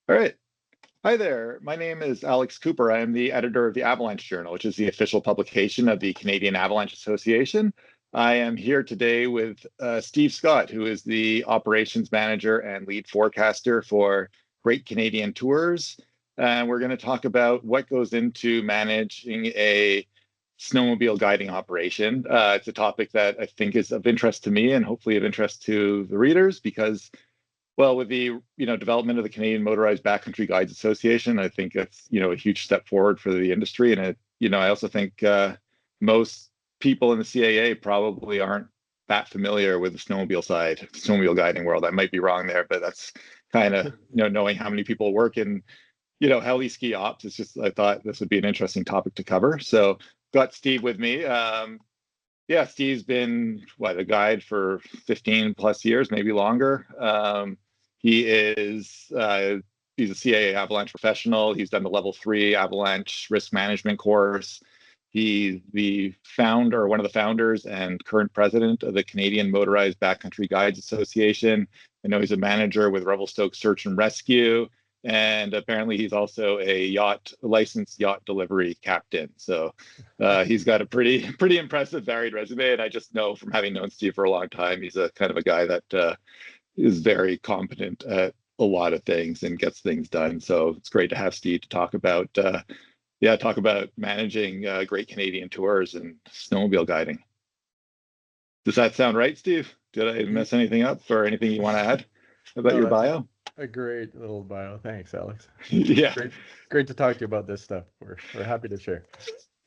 All right. Hi there. My name is Alex Cooper. I am the editor of the Avalanche Journal, which is the official publication of the Canadian Avalanche Association. I am here today with Steve Scott, who is the operations manager and lead forecaster for Great Canadian Tours. And we're going to talk about what goes into managing a snowmobile guiding operation. It's a topic that I think is of interest to me and hopefully of interest to the readers because, well, with the development of the Canadian Motorized Backcountry Guides Association, I think that's a huge step forward for the industry. And I also think most people in the CAA probably aren't that familiar with the snowmobile guiding world. I might be wrong there, but that's kind of knowing how many people work in heli ski ops. It's just I thought this would be an interesting topic to cover. So got Steve with me. Yeah, Steve's been a guide for 15 plus years, maybe longer. He's a CAA Avalanche Professional. He's done the level 3 Avalanche Risk Management course. He's one of the founders and current president of the Canadian Motorized Backcountry Guides Association. I know he's a manager with Revelstoke Search and Rescue. And apparently he's also a licensed yacht delivery captain. So he's got a pretty impressive varied resume. And I just know from having known Steve for a long time, he's a kind of a guy that is very competent at a lot of things and gets things done. So it's great to have Steve to talk about managing Great Canadian Tours and snowmobile guiding. Does that sound right, Steve? Did I mess anything up or anything you want to add about your bio? A great little bio. Thanks, Alex. Yeah. Great to talk to you about this stuff. We're happy to share.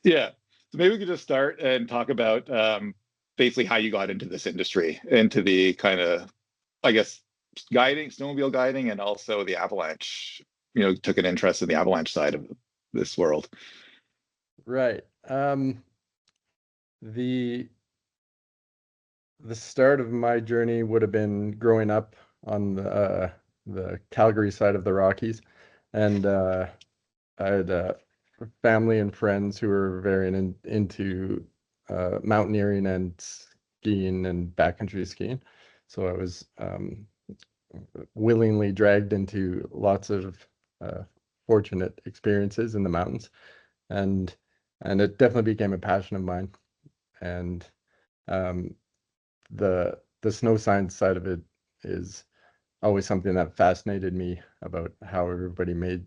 Yeah. So maybe we could just start and talk about basically how you got into this industry, into the kind of, I guess, snowmobile guiding, and also the avalanche, took an interest in the avalanche side of this world. Right. The start of my journey would have been growing up on the Calgary side of the Rockies, and I had family and friends who were very into mountaineering and skiing and backcountry skiing. So I was willingly dragged into lots of fortunate experiences in the mountains, and it definitely became a passion of mine. And the snow science side of it is always something that fascinated me, about how everybody made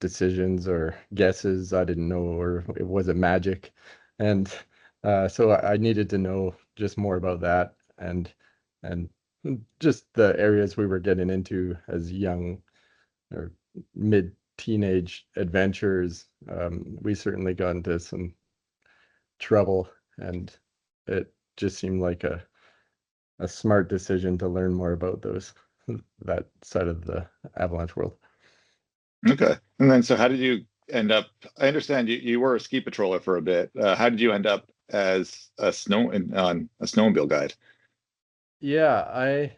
decisions or guesses I didn't know, or it wasn't magic. And so I needed to know just more about that, and just the areas we were getting into as young or mid-teenage adventurers. We certainly got into some trouble, and it just seemed like a smart decision to learn more about that side of the avalanche world. Okay. And then, so how did you end up? I understand you were a ski patroller for a bit. How did you end up as a snowmobile guide? Yeah, I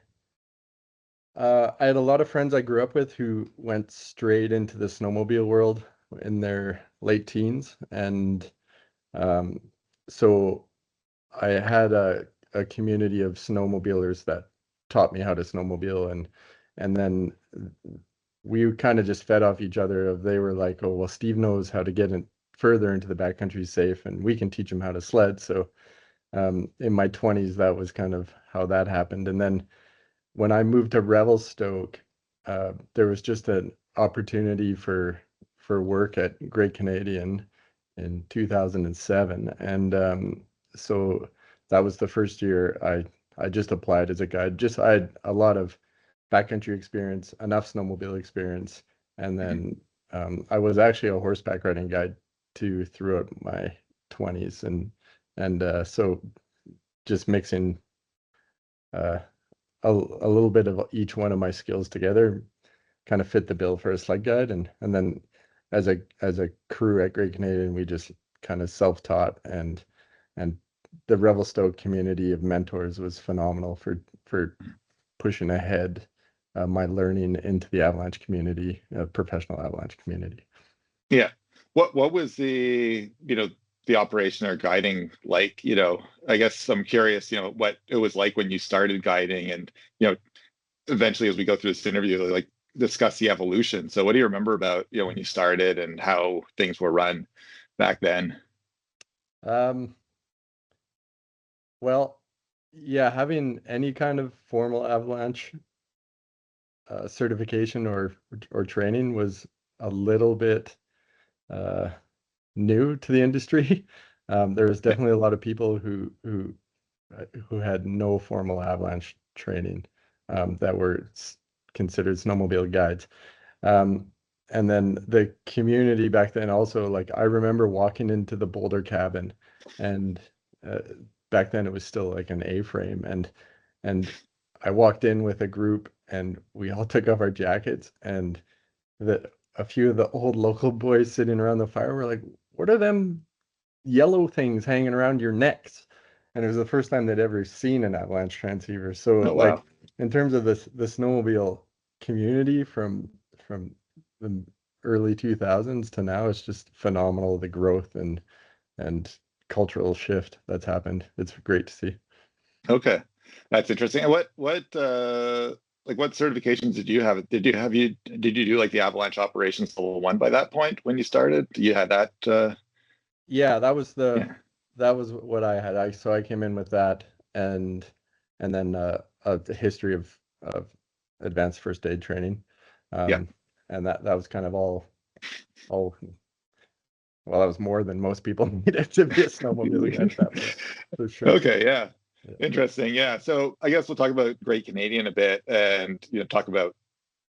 had a lot of friends I grew up with who went straight into the snowmobile world in their late teens, and so I had a community of snowmobilers that taught me how to snowmobile, and then we kind of just fed off each other. They were like, oh, well, Steve knows how to get further into the backcountry safe, and we can teach him how to sled. So in my 20s, that was kind of how that happened. And then when I moved to Revelstoke, there was just an opportunity for work at Great Canadian in 2007, and so that was the first year I just applied as a guide. I had a lot of backcountry experience, enough snowmobile experience, and then I was actually a horseback riding guide too throughout my 20s, and so just mixing a little bit of each one of my skills together kind of fit the bill for a sled guide, and then as a crew at Great Canadian, we just kind of self-taught, and the Revelstoke community of mentors was phenomenal for pushing ahead my learning into the avalanche community, professional avalanche community. Yeah. What was the operation or guiding like? I guess I'm curious, what it was like when you started guiding, and eventually as we go through this interview, like discuss the evolution. So what do you remember about, when you started and how things were run back then? Um, well, yeah, having any kind of formal avalanche certification or training was a little bit uh, new to the industry. There was definitely a lot of people who had no formal avalanche training that were considered snowmobile guides. Um, and then the community back then also, like I remember walking into the Boulder cabin, and uh, back then it was still like an A-frame, and I walked in with a group, and we all took off our jackets, and a few of the old local boys sitting around the fire were like, "What are them yellow things hanging around your necks?" And it was the first time they'd ever seen an avalanche transceiver. So Oh, like wow. in terms of the snowmobile community from the early 2000s to now, it's just phenomenal, the growth and cultural shift that's happened. It's great to see. Okay. That's interesting. And what certifications did you have? Did you do like the Avalanche Operations Level 1 by that point when you started? You had that Yeah, yeah. that was what I had. I came in with that, and then a history of advanced first aid training. Yeah. Um, and that was kind of all well, that was more than most people needed to be a snowmobile guide at that point, for sure. Okay, yeah. Yeah. Interesting. Yeah. So I guess we'll talk about Great Canadian a bit and talk about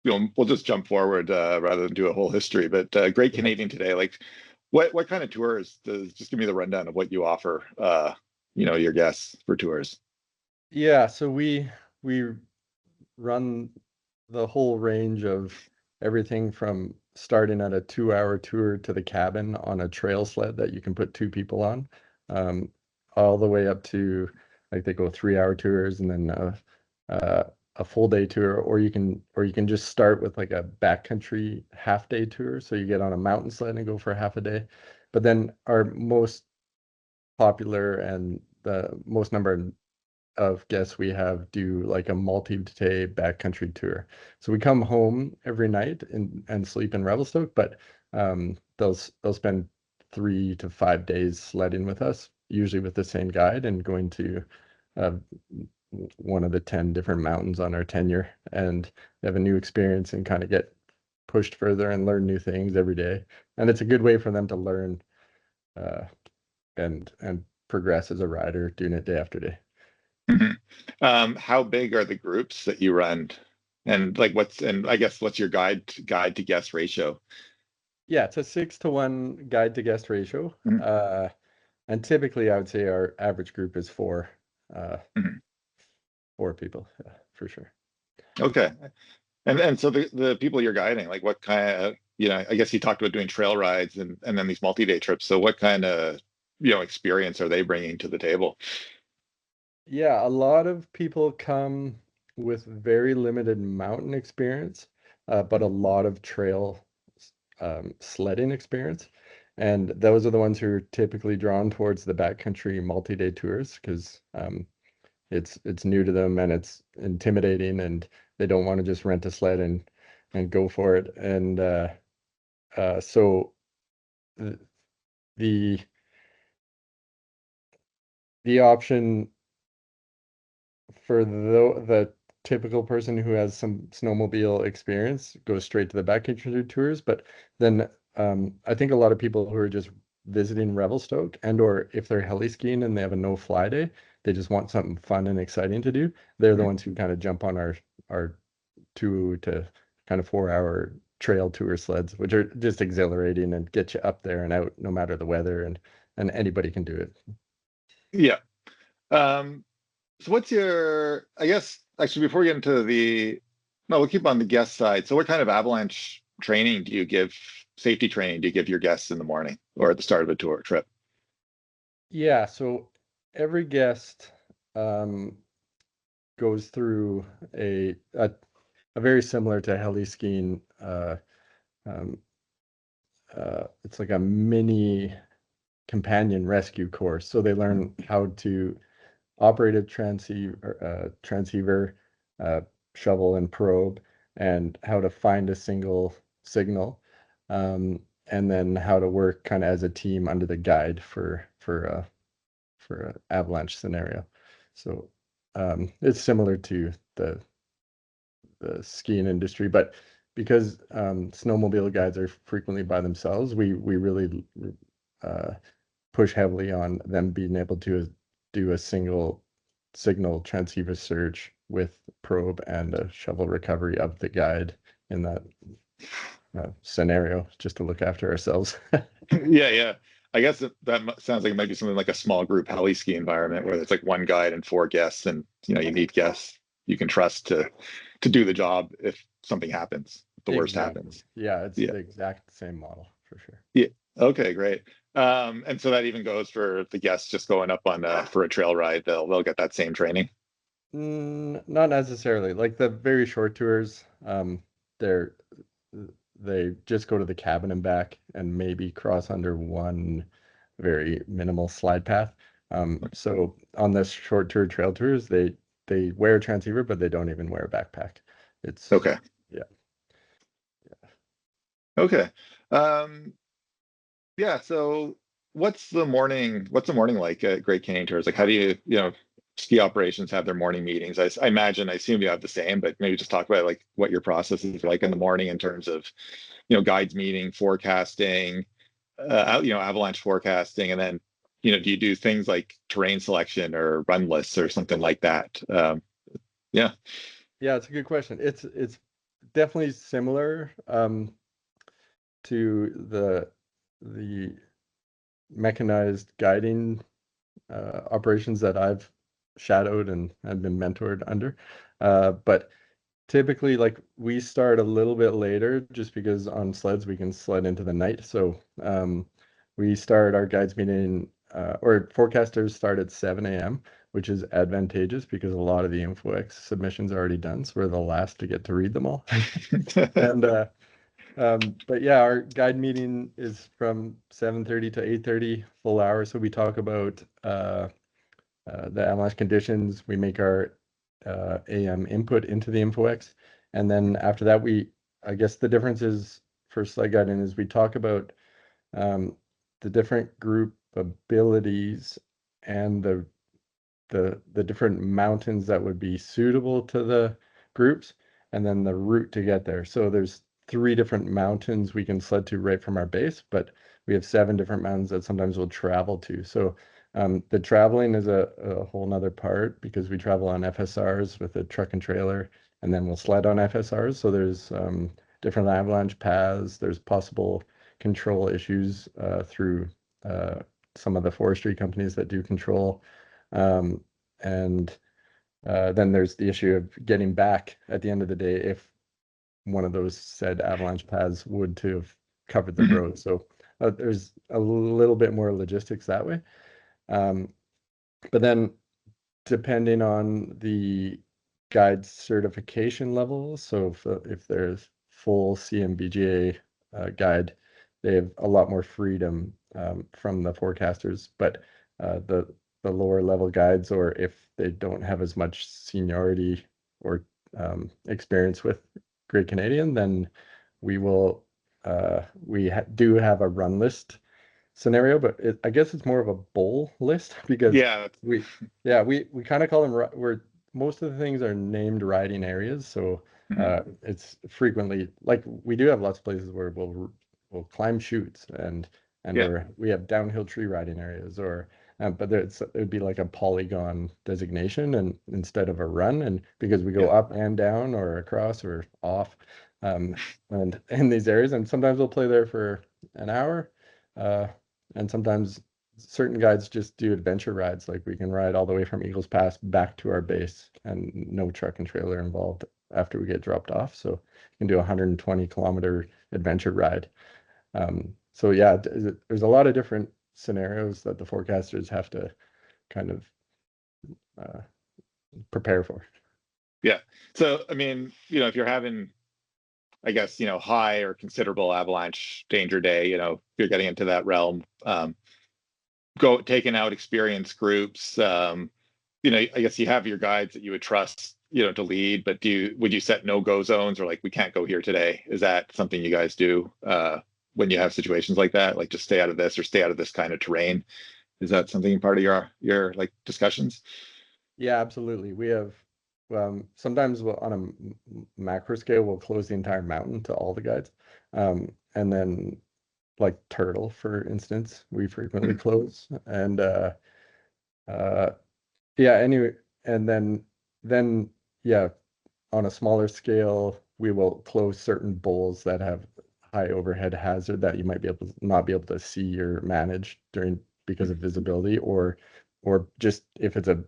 we'll just jump forward rather than do a whole history. But Great Yeah. Canadian today, like what kind of tours does just give me the rundown of what you offer your guests for tours. Yeah, so we run the whole range of everything from starting at a 2-hour tour to the cabin on a trail sled that you can put two people on, um, all the way up to like they go 3-hour tours and then a full day tour, or you can just start with like a backcountry half day tour. So you get on a mountain sled and go for half a day. But then our most popular and the most number of guests we have do like a multi-day backcountry tour. So we come home every night and sleep in Revelstoke, but they'll spend 3 to 5 days sledding with us, usually with the same guide, and going to uh, one of the 10 different mountains on our tenure, and they have a new experience and kind of get pushed further and learn new things every day. And it's a good way for them to learn uh, and progress as a rider, doing it day after day. Mhm. How big are the groups that you run? And like and I guess what's your guide to guest ratio? Yeah, it's a 6-to-1 guide to guest ratio. Mhm. And typically I would say our average group is uh, Mhm. 4 people, yeah, for sure. Okay. And so the people you're guiding, like what kind of, I guess you talked about doing trail rides and then these multi-day trips. So what kind of, experience are they bringing to the table? Yeah, a lot of people come with very limited mountain experience, but a lot of trail sledding experience. And those are the ones who are typically drawn towards the backcountry multi-day tours because it's new to them and it's intimidating, and they don't want to just rent a sled and go for it. And so th- the the option for the typical person who has some snowmobile experience goes straight to the backcountry tours. But then I think a lot of people who are just visiting Revelstoke, and or if they're heli skiing and they have a no fly day, they just want something fun and exciting to do. They're the ones who kind of jump on our 2 to kind of 4-hour trail tour sleds, which are just exhilarating and get you up there and out no matter the weather, and anybody can do it. Yeah. Um, so what's I guess, actually, before we get into no, we'll keep on the guest side. So what kind of avalanche training safety training do you give your guests in the morning or at the start of a tour trip? Yeah, so every guest um, goes through a very similar to heli skiing. Um, it's like a mini companion rescue course. So they learn how to operate a transceiver, shovel and probe. and how to find a single signal, and then how to work kind of as a team under the guide for an avalanche scenario. So it's similar to the skiing industry, but because snowmobile guides are frequently by themselves, we really push heavily on them being able to do a single signal transceiver search with probe and a shovel recovery of the guide in that scenario, just to look after ourselves. Yeah. I guess that sounds like it might be something like a small group heli ski environment where it's like one guide and 4 guests, and you need guests you can trust to do the job if something happens, if the worst Exactly. happens. Yeah, it's Yeah. the exact same model for sure. Yeah. Okay, great. And so that even goes for the guests just going up on for a trail ride. They'll get that same training. Not necessarily. Like the very short tours, they're they just go to the cabin and back and maybe cross under one very minimal slide path. So on this short tour trail tours, they wear a transceiver, but they don't even wear a backpack. It's Okay. Yeah. Okay. Yeah. So what's the morning like at Great Canadian Tours? Like, how do ski operations have their morning meetings? I imagine, I assume you have the same, but maybe just talk about like what your process is like in the morning in terms of, guides meeting, forecasting, avalanche forecasting, and then, do you do things like terrain selection or run lists or something like that? Yeah. Yeah, it's a good question. It's definitely similar to the mechanized guiding operations that I've shadowed and been mentored under. But typically, like, we start a little bit later just because on sleds we can sled into the night. So we start our guides meeting, or forecasters start at 7 a.m., which is advantageous because a lot of the InfoX submissions are already done. So we're the last to get to read them all. And but yeah, our guide meeting is from 7:30 to 8:30, full hour. So we talk about the avalanche conditions. We make our AM input into the InfoX. And then after that, I guess the difference is for sled guiding is we talk about the different group abilities and the different mountains that would be suitable to the groups, and then the route to get there. So there's 3 different mountains we can sled to right from our base, but we have 7 different mountains that sometimes we'll travel to. So the traveling is a whole nother part because we travel on FSRs with a truck and trailer, and then we'll sled on FSRs. So there's different avalanche paths. There's possible control issues through some of the forestry companies that do control. And then there's the issue of getting back at the end of the day if one of those said avalanche paths would to have covered the road. So there's a little bit more logistics that way. But then depending on the guide certification level, so if there's full CMBGA guide, they have a lot more freedom from the forecasters. But the lower level guides, or if they don't have as much seniority or experience with Great Canadian, then we will do have a run list scenario, but I guess it's more of a bowl list because Yeah. we kind of call them where most of the things are named riding areas. So it's frequently, like, we do have lots of places where we'll climb chutes and Yeah. or we have downhill tree riding areas, or but it would be like a polygon designation and instead of a run, and because we go up and down or across or off and in these areas, and sometimes we'll play there for an hour. And sometimes certain guides just do adventure rides, like we can ride all the way from Eagles Pass back to our base and no truck and trailer involved after we get dropped off. So you can do a 120-kilometer adventure ride. So yeah, there's a lot of different scenarios that the forecasters have to kind of prepare for. Yeah. So, I mean, if you're having, I guess, high or considerable avalanche danger day, if you're getting into that realm, taking out experienced groups, I guess you have your guides that you would trust, to lead, but would you set no-go zones, or like, we can't go here today? Is that something you guys do when you have situations like that, like just stay out of this or stay out of this kind of terrain? Is that something part of your like discussions? Yeah, absolutely. We have sometimes on a macro scale, we'll close the entire mountain to all the guides. And then like Turtle, for instance, we frequently close. And uh yeah, anyway, and then yeah, on a smaller scale, we will close certain bowls that have high overhead hazard that you might be able to not be able to see or manage during because of visibility, or just if it's a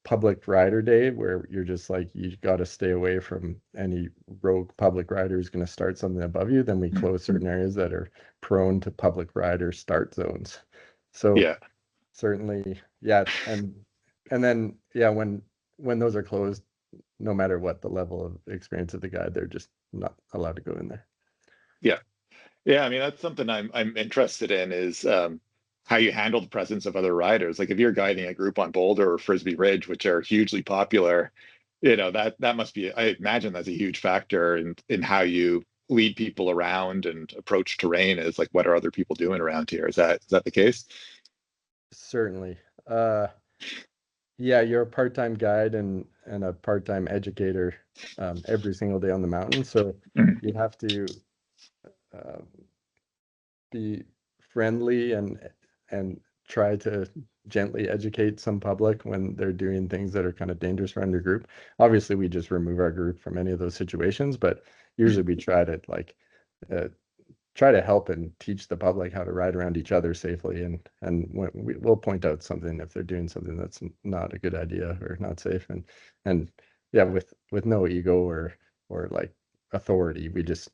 public rider day where you're just like, you got to stay away from any rogue public rider who's going to start something above you, then we close certain areas that are prone to public rider start zones. So Yeah. certainly, yeah, and then yeah, when those are closed, no matter what the level of experience of the guide, they're just not allowed to go in there. Yeah. Yeah, I mean, that's something I'm interested in, is how you handle the presence of other riders. Like if you're guiding a group on Boulder or Frisbee Ridge, which are hugely popular, that must be, I imagine that's a huge factor in how you lead people around and approach terrain, is like, what are other people doing around here? Is that the case? Certainly. Yeah, you're a part-time guide and a part-time educator every single day on the mountain. So Mhm. you have to uh, be friendly and try to gently educate some public when they're doing things that are kind of dangerous around your group. Obviously, we just remove our group from any of those situations, but usually we try to uh, try to help and teach the public how to ride around each other safely, and when we'll point out something if they're doing something that's not a good idea or not safe, and yeah, with no ego or like authority, we just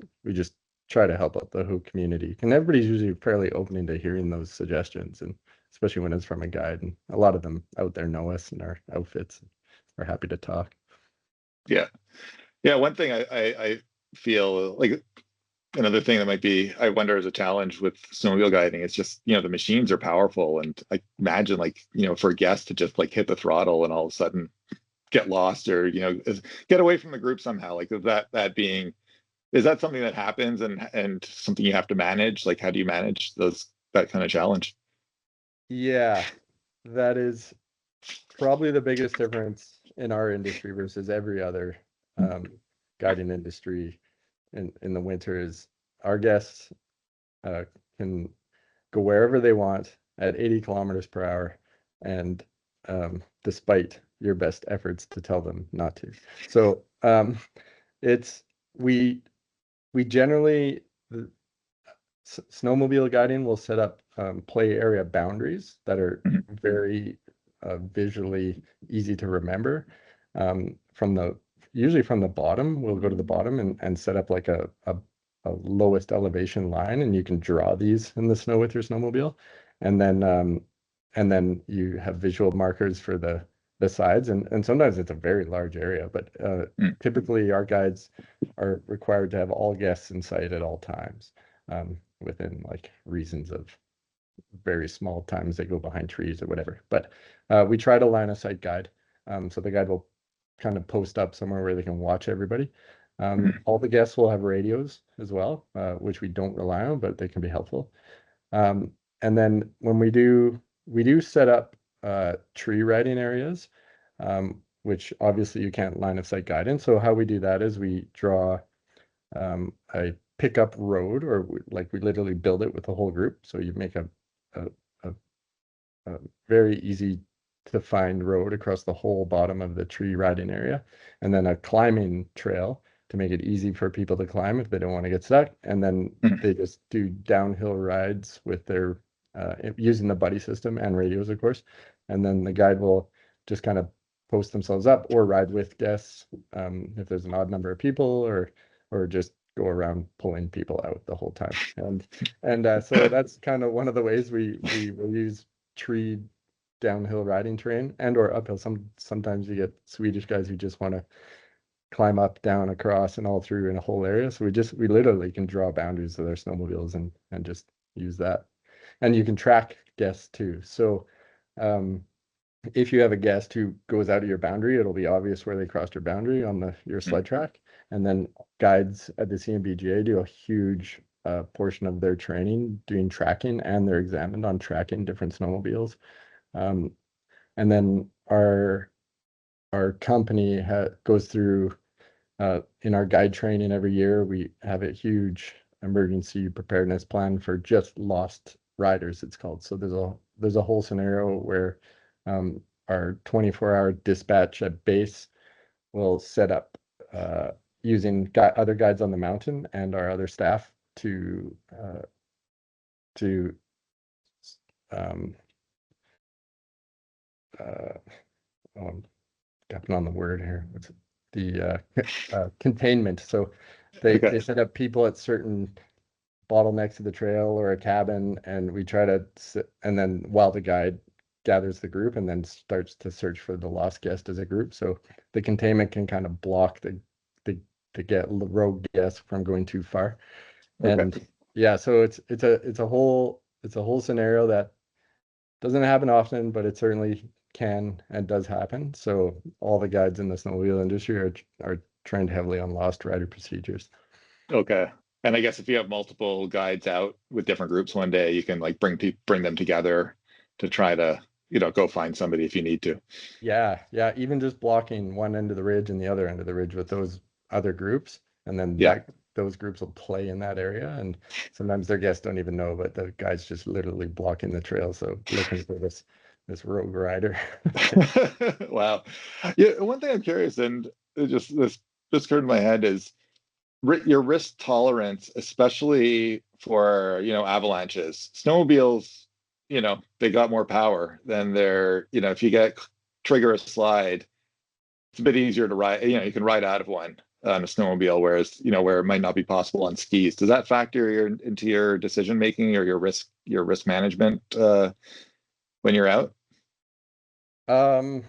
try to help out the whole community, and everybody's usually fairly open to hearing those suggestions, and especially when it's from a guide, and a lot of them out there know us and our outfits are happy to talk. Yeah. Yeah. One thing I feel like, another thing that might be, I wonder, is a challenge with snowmobile guiding, is just, the machines are powerful. And I imagine, like, for a guest to just like hit the throttle and all of a sudden get lost, or, get away from the group somehow. Like, is that something that happens, and something you have to manage? Like, how do you manage that kind of challenge? Yeah, that is probably the biggest difference in our industry versus every other um, guiding industry in the winter is our guests uh, can go wherever they want at 80 kilometers per hour, and despite your best efforts to tell them not to. So it's we generally snowmobile guiding will set up play area boundaries that are Mhm. very visually easy to remember. From the usually from the bottom, we'll go to the bottom and set up like a lowest elevation line, and you can draw these in the snow with your snowmobile, and then you have visual markers for the sides, and sometimes it's a very large area, but Mm. typically our guides are required to have all guests in sight at all times, within like reasons of very small times they go behind trees or whatever. But we try to line of sight guide. So the guide will kind of post up somewhere where they can watch everybody. Mhm. All the guests will have radios as well, which we don't rely on, but they can be helpful. Um, and then when we do set up tree riding areas, which obviously you can't line of sight guide in. So how we do that is we draw a pickup road, or we literally build it with the whole group. So you make a, a, a very easy to find road across the whole bottom of the tree riding area, and then a climbing trail to make it easy for people to climb if they don't want to get stuck. And then Mhm. they just do downhill rides with their using the buddy system and radios, of course. And then the guide will just kind of post themselves up or ride with guests if there's an odd number of people, or just go around pulling people out the whole time. And so that's kind of one of the ways we will use tree downhill riding terrain and or uphill. Sometimes you get Swedish guys who just want to climb up, down, across, and all through in a whole area. So we literally can draw boundaries of their snowmobiles and just use that. And you can track guests too. So if you have a guest who goes out of your boundary, it'll be obvious where they crossed your boundary on your sled track. And then guides at the CMBGA do a huge portion of their training doing tracking, and they're examined on tracking different snowmobiles. And then our company goes through in our guide training every year. We have a huge emergency preparedness plan for just lost riders, it's called. So there's a whole scenario where our 24-hour dispatch at base will set up using other guides on the mountain and our other staff to um, I'm tapping on the word here. What's it? The containment. So they set up people at certain bottlenecks of the trail or a cabin, and we try to sit, and then while the guide gathers the group and then starts to search for the lost guest as a group. So the containment can kind of block the get rogue guests from going too far. And yeah, so it's a whole scenario that doesn't happen often, but it certainly can and does happen. So all the guides in the snowmobile industry are trained heavily on lost rider procedures. Okay. And I guess if you have multiple guides out with different groups one day, you can like bring them together to try to, go find somebody if you need to. Yeah, yeah. Even just blocking one end of the ridge and the other end of the ridge with those other groups, and then those groups will play in that area. And sometimes their guests don't even know, but the guide's just literally blocking the trail. So looking for this rogue rider. Wow. Yeah, one thing I'm curious, and this occurred in my head, is your risk tolerance, especially for avalanches. Snowmobiles, they got more power than if you trigger a slide, it's a bit easier to ride. You can ride out of one on a snowmobile, whereas where it might not be possible on skis. Does that factor into your decision making or your risk management when you're out? From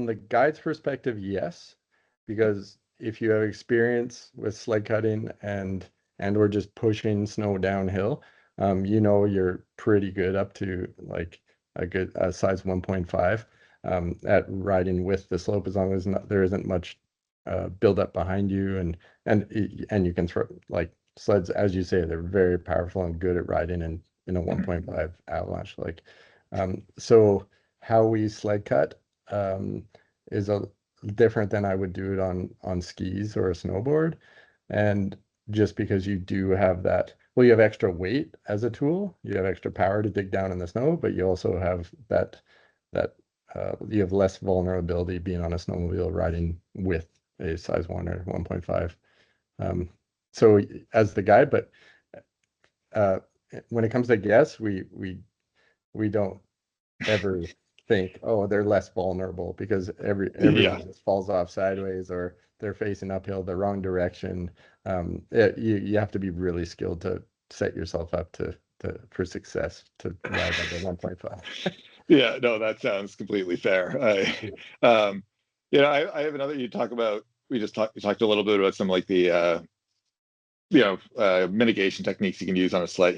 the guide's perspective, yes, because if you have experience with sled cutting and or just pushing snow downhill, you're pretty good up to like a good size 1.5 at riding with the slope, as long as there isn't much build up behind you, and you can throw, like, sleds, as you say, they're very powerful and good at riding in a 1.5 avalanche. Like, so how we sled cut is a different than I would do it on skis or a snowboard. And just because you do have that, well, you have extra weight as a tool, you have extra power to dig down in the snow, but you also have that you have less vulnerability being on a snowmobile riding with a size 1 or 1.5. So as the guide, but when it comes to guests, we don't ever think, oh, they're less vulnerable because everyone just falls off sideways, or they're facing uphill the wrong direction. You have to be really skilled to set yourself up for success to ride under 1.5. Yeah, no, that sounds completely fair. I have another. You talk about. You talked a little bit about some like the mitigation techniques you can use on a sled,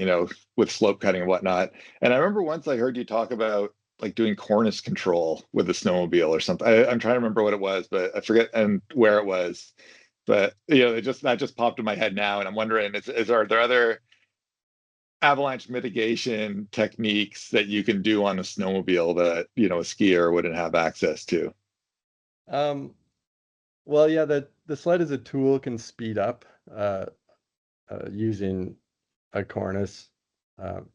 with slope cutting and whatnot. And I remember once I heard you talk about like doing cornice control with a snowmobile or something. I'm trying to remember what it was, but I forget and where it was. But that just popped in my head now, and I'm wondering, are there other avalanche mitigation techniques that you can do on a snowmobile that a skier wouldn't have access to? Well, yeah, the sled as a tool can speed up using a cornice,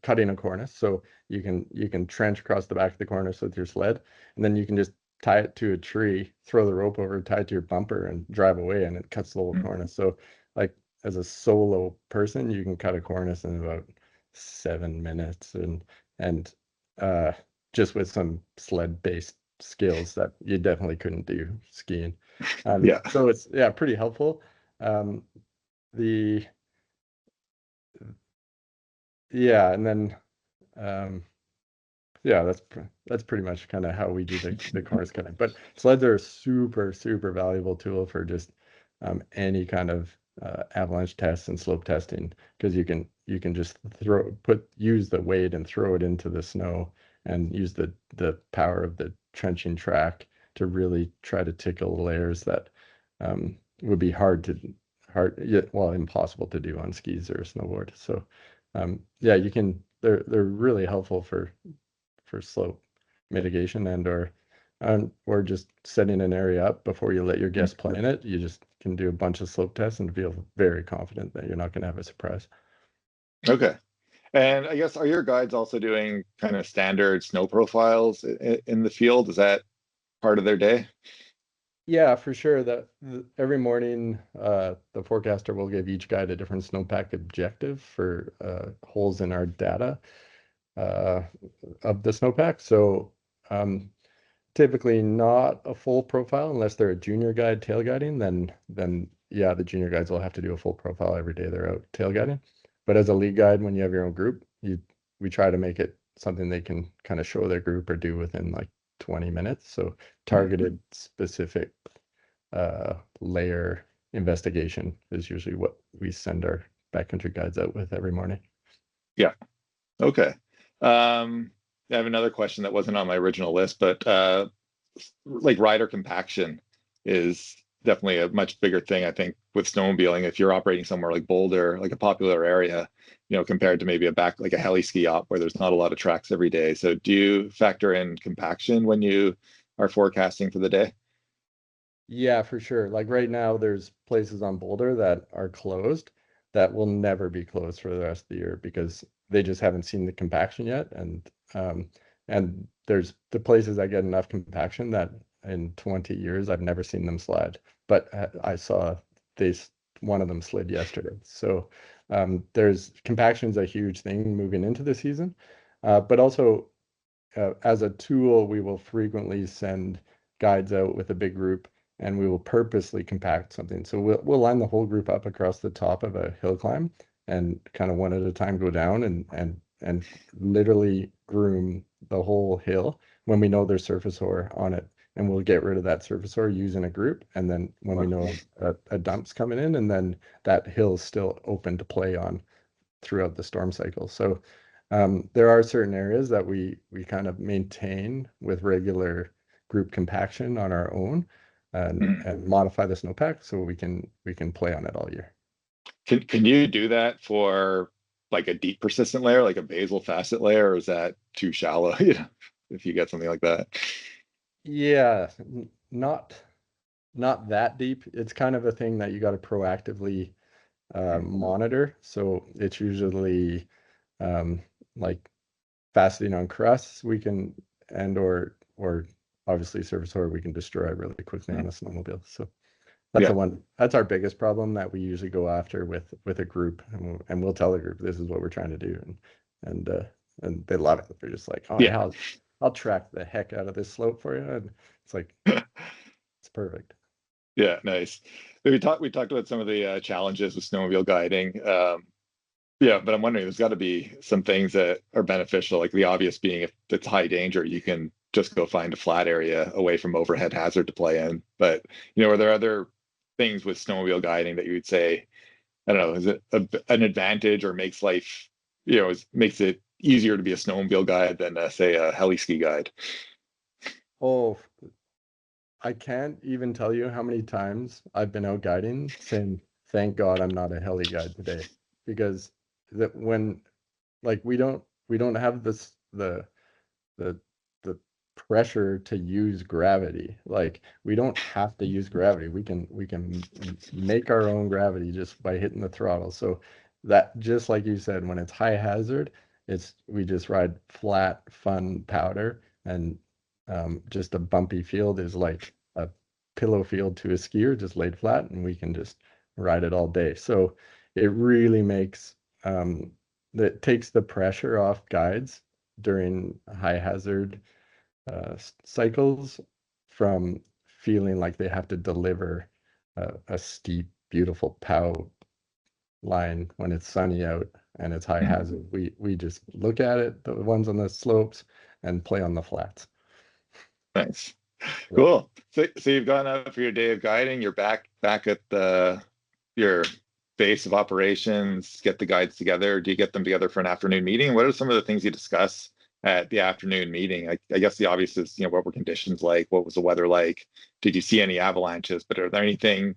cutting a cornice. So you can trench across the back of the cornice with your sled, and then you can just tie it to a tree, throw the rope over, tie it to your bumper, and drive away, and it cuts the whole cornice. So, like, as a solo person, you can cut a cornice in about 7 minutes, and just with some sled-based skills that you definitely couldn't do skiing. So it's pretty helpful. The and then that's pretty much kind of how we do the cornice cutting. But sleds are a super valuable tool for just any kind of avalanche tests and slope testing, because you can just use the weight and throw it into the snow, and use the power of the trenching track to really try to tickle layers that would be impossible to do on skis or a snowboard. So yeah, they're really helpful for slope mitigation or just setting an area up before you let your guests play in it. You just can do a bunch of slope tests and feel very confident that you're not going to have a surprise. Okay. And I guess, are your guides also doing kind of standard snow profiles in the field? Is that part of their day? Yeah, for sure. Every morning, the forecaster will give each guide a different snowpack objective for holes in our data of the snowpack. So typically not a full profile unless they're a junior guide tail guiding. Then yeah, the junior guides will have to do a full profile every day they're out tail guiding. But as a lead guide, when you have your own group, we try to make it something they can kind of show their group or do within like 20 minutes. So targeted specific layer investigation is usually what we send our backcountry guides out with every morning. Yeah. Okay. I have another question that wasn't on my original list, but like rider compaction is definitely a much bigger thing, I think, with snowmobiling. If you're operating somewhere like Boulder, like a popular area, compared to maybe like a heli ski op where there's not a lot of tracks every day. So do you factor in compaction when you are forecasting for the day? Yeah, for sure. Like right now, there's places on Boulder that are closed that will never be closed for the rest of the year because they just haven't seen the compaction yet. And there's the places that get enough compaction that in 20 years I've never seen them slide. But I saw one of them slid yesterday. So there's compaction is a huge thing moving into the season, but also as a tool, we will frequently send guides out with a big group and we will purposely compact something. So we'll line the whole group up across the top of a hill climb and kind of one at a time go down and literally groom the whole hill when we know there's surface ore on it. And we'll get rid of that surface ore using a group. And then when we know a dump's coming in, and then that hill's still open to play on throughout the storm cycle. So there are certain areas that we kind of maintain with regular group compaction on our own and modify the snowpack so we can play on it all year. Can you do that for like a deep persistent layer, like a basal facet layer, or is that too shallow, if you get something like that? Yeah, not that deep. It's kind of a thing that you got to proactively monitor. So it's usually like faceting on crusts we can or obviously surface ore we can destroy really quickly on a snowmobile. So that's our biggest problem that we usually go after with a group, and we'll tell the group this is what we're trying to do, and they love it. They're just like, oh yeah, I'll track the heck out of this slope for you, and it's like it's perfect. Yeah, nice. We talked about some of the challenges with snowmobile guiding. Yeah, but I'm wondering, there's got to be some things that are beneficial, like the obvious being if it's high danger, you can just go find a flat area away from overhead hazard to play in. But, are there other things with snowmobile guiding that you would say, I don't know, is it an advantage or makes life, makes it easier to be a snowmobile guide than, say, a heli ski guide? Oh, I can't even tell you how many times I've been out guiding saying, thank God I'm not a heli guide today. Because that when like we don't have the pressure to use gravity. Like we don't have to use gravity. We can make our own gravity just by hitting the throttle. So that, just like you said, when it's high hazard, we just ride flat, fun powder, and just a bumpy field is like a pillow field to a skier, just laid flat, and we can just ride it all day. So it really makes that takes the pressure off guides during high hazard cycles from feeling like they have to deliver a steep, beautiful POW line when it's sunny out and it's high hazard. We just look at it, the ones on the slopes, and play on the flats. Nice. Cool. So you've gone out for your day of guiding. You're back at your base of operations. Get the guides together. Do you get them together for an afternoon meeting? What are some of the things you discuss at the afternoon meeting? I guess the obvious is, what were conditions like? What was the weather like? Did you see any avalanches? But are there things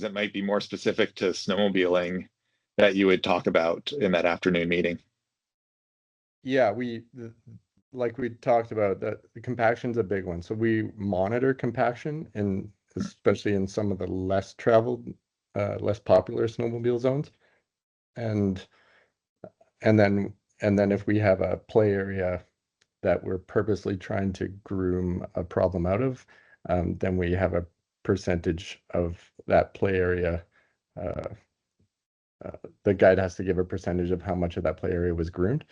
that might be more specific to snowmobiling that you would talk about in that afternoon meeting? Yeah, like we talked about, that the compaction's a big one. So we monitor compaction, and especially in some of the less traveled, less popular snowmobile zones. And and then if we have a play area that we're purposely trying to groom a problem out of, then we have a percentage of that play area. Uh, the guide has to give a percentage of how much of that play area was groomed.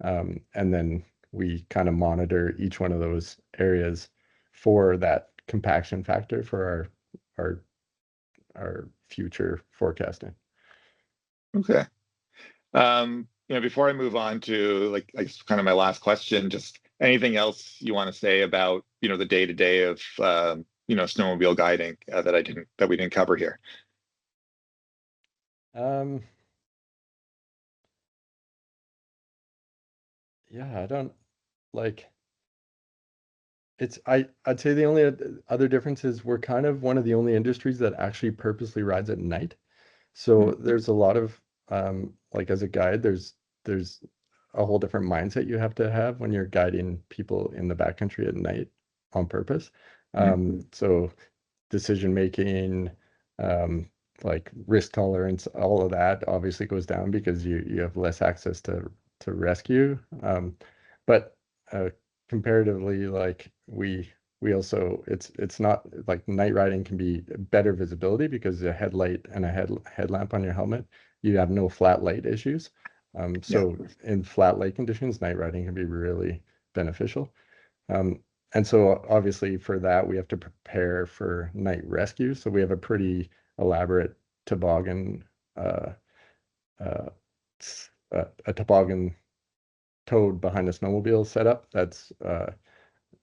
And then we kind of monitor each one of those areas for that compaction factor for our our future forecasting. Okay. Before I move on to like I guess kind of my last question, just anything else you want to say about, the day to day of snowmobile guiding that we didn't cover here? Um, yeah, I don't like I'd say the only other difference is we're kind of one of the only industries that actually purposely rides at night. So Mhm. there's a lot of like as a guide, there's a whole different mindset you have to have when you're guiding people in the backcountry at night on purpose. Mhm. So decision making, um, like risk tolerance, all of that obviously goes down because you have less access to rescue. But comparatively, like we also it's not like night riding can be better visibility because a headlight and a headlamp on your helmet, you have no flat light issues. Yeah. So in flat light conditions, night riding can be really beneficial. Um, and so obviously for that, we have to prepare for night rescue. So we have a pretty elaborate toboggan, uh, uh, a toboggan towed behind a snowmobile setup that's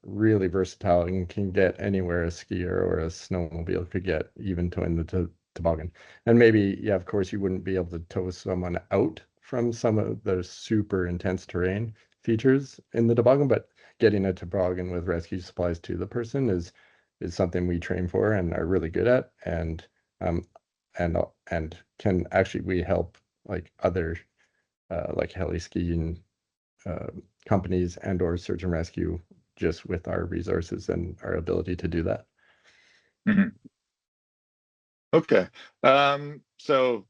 really versatile and can get anywhere a skier or a snowmobile could get, even towing the toboggan. And maybe, yeah, of course, you wouldn't be able to tow someone out from some of the super intense terrain features in the toboggan, but getting a toboggan with rescue supplies to the person is something we train for and are really good at, um and can actually we help like other like heli skiing uh, companies and or search and rescue just with our resources and our ability to do that. Mhm. Okay. So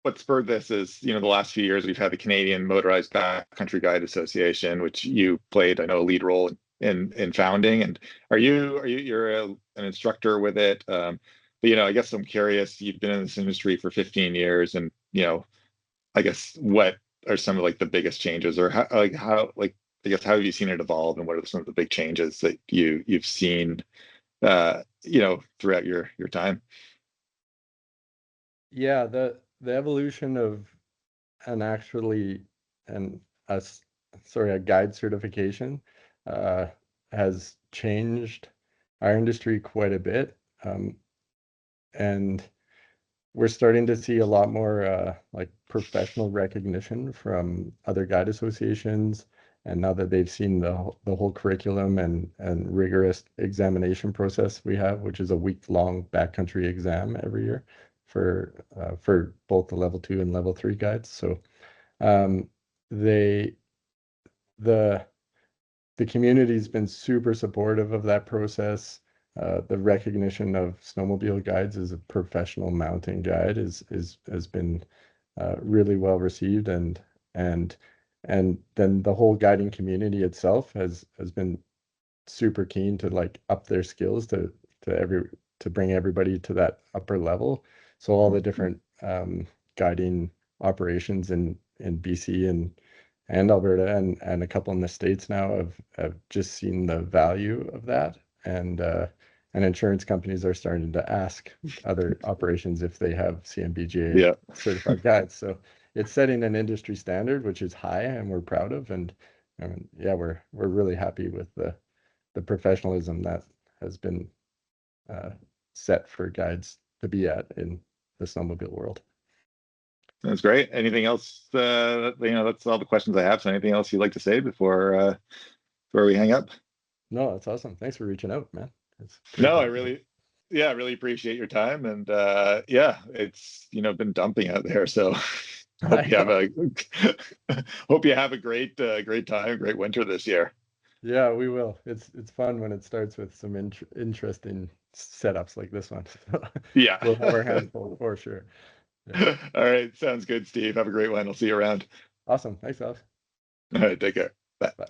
what spurred this is, the last few years we've had the Canadian Motorized Backcountry Guide Association, which you played, I know, a lead role in founding. And you're an instructor with it? But I guess I'm curious. You've been in this industry for 15 years, and I guess what are some of like the biggest changes, or I guess how have you seen it evolve, and what are some of the big changes that you've seen, throughout your time? Yeah, the evolution of an actually an us sorry a guide certification uh, has changed our industry quite a bit, and we're starting to see a lot more like professional recognition from other guide associations. And now that they've seen the whole curriculum and rigorous examination process we have, which is a week-long backcountry exam every year for both the level 2 and level 3 guides. So um, they the the community's been super supportive of that process. The recognition of snowmobile guides as a professional mountain guide is has been really well received, and and then the whole guiding community itself has been super keen to like up their skills to bring everybody to that upper level. So all the different guiding operations in BC and Alberta and a couple in the States now have just seen the value of that. And insurance companies are starting to ask other operations if they have CMBGA Yeah. certified guides. So it's setting an industry standard, which is high and we're proud of. And yeah, we're really happy with the professionalism that has been uh, set for guides to be at in the snowmobile world. That's great. Anything else? That's all the questions I have. So anything else you'd like to say before we hang up? No, that's awesome. Thanks for reaching out, man. It's great No, to I have you. really, yeah, I really appreciate your time, and it's been dumping out there. So hope I you have know. a hope you have a great time, great winter this year. Yeah, we will. It's fun when it starts with some interesting setups like this one. Yeah. We'll have our hands full for sure. Yeah. All right, sounds good, Steve. Have a great one. I'll see you around. Awesome. Thanks, Alex. All right, take care. Bye. Bye.